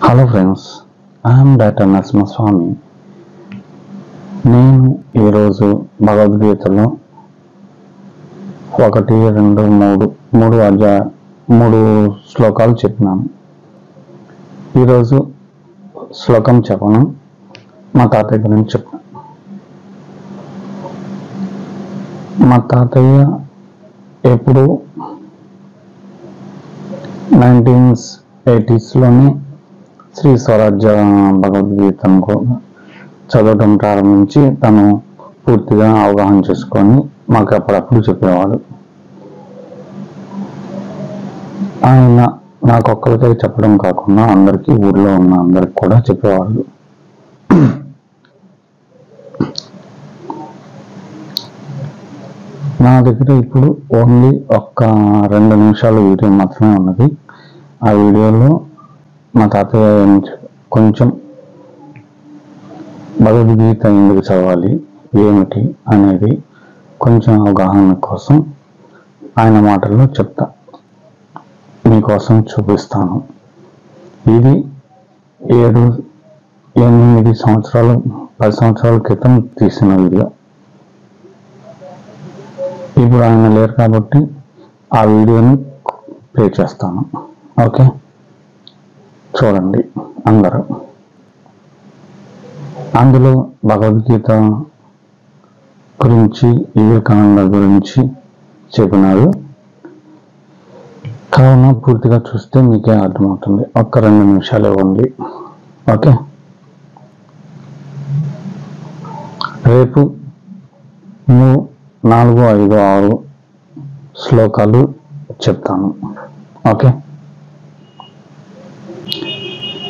Hello friends, I'm doctor Narasimhaswamy. నేను ఈరోజు భగవద్గీతలో 1, 2, 3 మూడు శ్లోకాలు చెప్పినాను. ఈరోజు శ్లోకం చెప్పను, మా తాతయ్య గురించి చెప్పాను. మా తాతయ్య ఎప్పుడు 1980sలోనే శ్రీ స్వరాజ్య భగవద్గీతను చదవటం ప్రారంభించి తను పూర్తిగా అవగాహన చేసుకొని మాకు అప్పుడప్పుడు చెప్పేవాడు. ఆయన నాకొక్కరికై చెప్పడం కాకుండా అందరికీ, ఊర్లో ఉన్న అందరికి కూడా చెప్పేవాళ్ళు. నా దగ్గర ఇప్పుడు ఓన్లీ 2 నిమిషాల వీడియో మాత్రమే ఉన్నది. ఆ వీడియోలో మా తాతయ్య కొంచెం భగవద్గీత ఎందుకు చదవాలి, ఏమిటి అనేది కొంచెం అవగాహన కోసం ఆయన మాటల్లో చెప్తా, మీకోసం చూపిస్తాను. ఇది 7-8 సంవత్సరాలు 10 సంవత్సరాల క్రితం తీసిన వీడియో. ఇప్పుడు ఆయన లేరు కాబట్టి ఆ వీడియోని ప్లే చేస్తాను. ఓకే, చూడండి అందరూ. అందులో భగవద్గీత గురించి, వివేకానంద గురించి చెప్పినారు. కావున పూర్తిగా చూస్తే మీకే అర్థమవుతుంది. 2 నిమిషాలే ఉంది. ఓకే, రేపు 4, 5, 6 శ్లోకాలు చెప్తాను. ఓకే,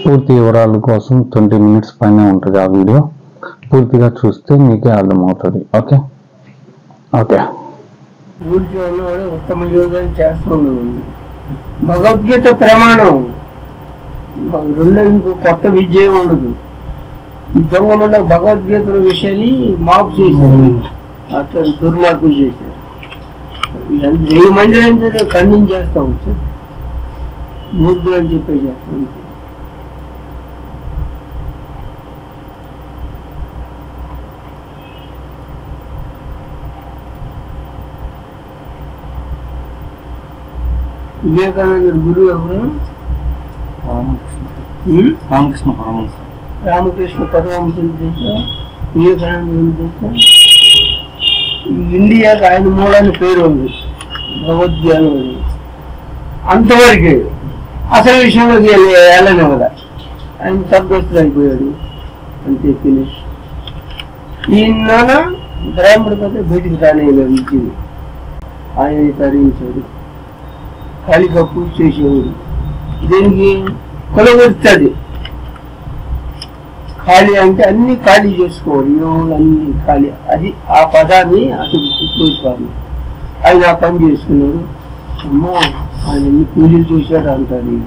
పూర్తి వివరాల కోసం 20 minutes పైన ఉంటుంది ఆ వీడియో. పూర్తిగా చూస్తే మీకే అర్థమవుతుంది. ఓకే ఓకే ఉత్తమ యోగాన్ని చేస్తున్నాడు. భగవద్గీత ప్రమాణం. రెండో ఇంకో కొత్త విద్య ఉండదు. ఈ దొంగలు భగవద్గీత విషయాన్ని మాపు చేశారు, అతను దుర్మార్గం చేశారు. 1000 మంది అయితే ఖండించేస్తాం, మూర్ఖులు అని చెప్పేసేస్తాం. వివేకానంద గురువు ఎవరు? రామకృష్ణ పరమహంస. రామకృష్ణ పరమహంస వివేకానంద ఇండియాకి ఆయన మూలాన్ని పేరు ఉంది, భగవద్గీత. అంతవరకే అసలు విషయంలోకి వెళ్ళనే కదా, ఆయన సర్గస్తులు అయిపోయాడు, అంతే ఫినిష్. ఈయన బ్రాహ్మణ కథ బయటికి రానేయలేదు, ఇచ్చింది ఆయన తరించాడు. ఖాళీగా పూజ చేసేవాడు. దీనికి కొలగొడుతుంది. ఖాళీ అంటే అన్ని ఖాళీ చేసుకోవాలి, అన్ని ఖాళీ. అది ఆ పదాన్ని అసలు చూసుకోవాలి. ఆయన ఆ పని చేసుకున్నాడు. అమ్మో, ఆయన ఎన్ని పూజలు చేశాడు అంటారు.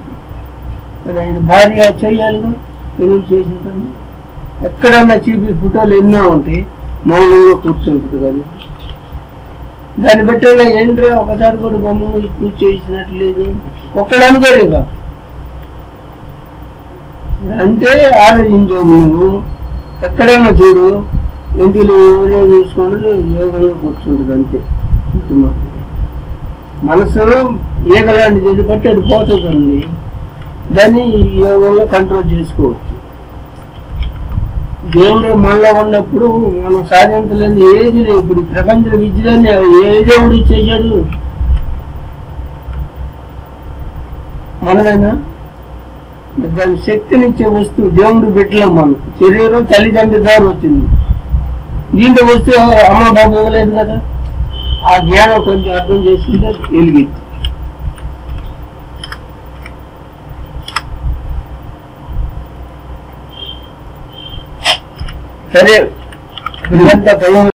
మరి ఆయన భార్య చేయాలిగా, పెళ్లి చేసిన పని. ఎక్కడన్నా చూపి ఫోటోలు ఎన్నో ఉంటాయి, మౌనంగా కూర్చుంటుంది కదా. దాన్ని బట్టి ఏంటో ఒకసారి కూడా బొమ్మ పూజ చేసినట్లేదు ఒక్కడు అనుకోలేక. అంటే ఆలోచించావు నువ్వు. ఎక్కడైనా చూడు, ఇంటిలో చూసుకుంటూ యోగంగా కూర్చుంటుంది, అంతే. మనసులో ఏకలాంటి చేసి బట్టి అది పోతుంది, దాన్ని యోగంలో కంట్రోల్ చేసుకోవచ్చు. దేవుడు మనలో ఉన్నప్పుడు మనం సాధించలేని ఏది లేదు. ఇప్పుడు ప్రపంచ విద్యలని ఏ దేవుడు ఇచ్చేసాడు? మనమైనా దాని శక్తినిచ్చే వస్తువు దేవుడు పెట్టలేం. మనం శరీరం తల్లిదండ్రి ద్వారా వచ్చింది. దీంట్లో వస్తువు అమ్మ బాబు ఇవ్వలేదు కదా. ఆ జ్ఞానం కొంచెం అర్థం చేసుకుంటే వెలిగింది. సరే, ఇదంతా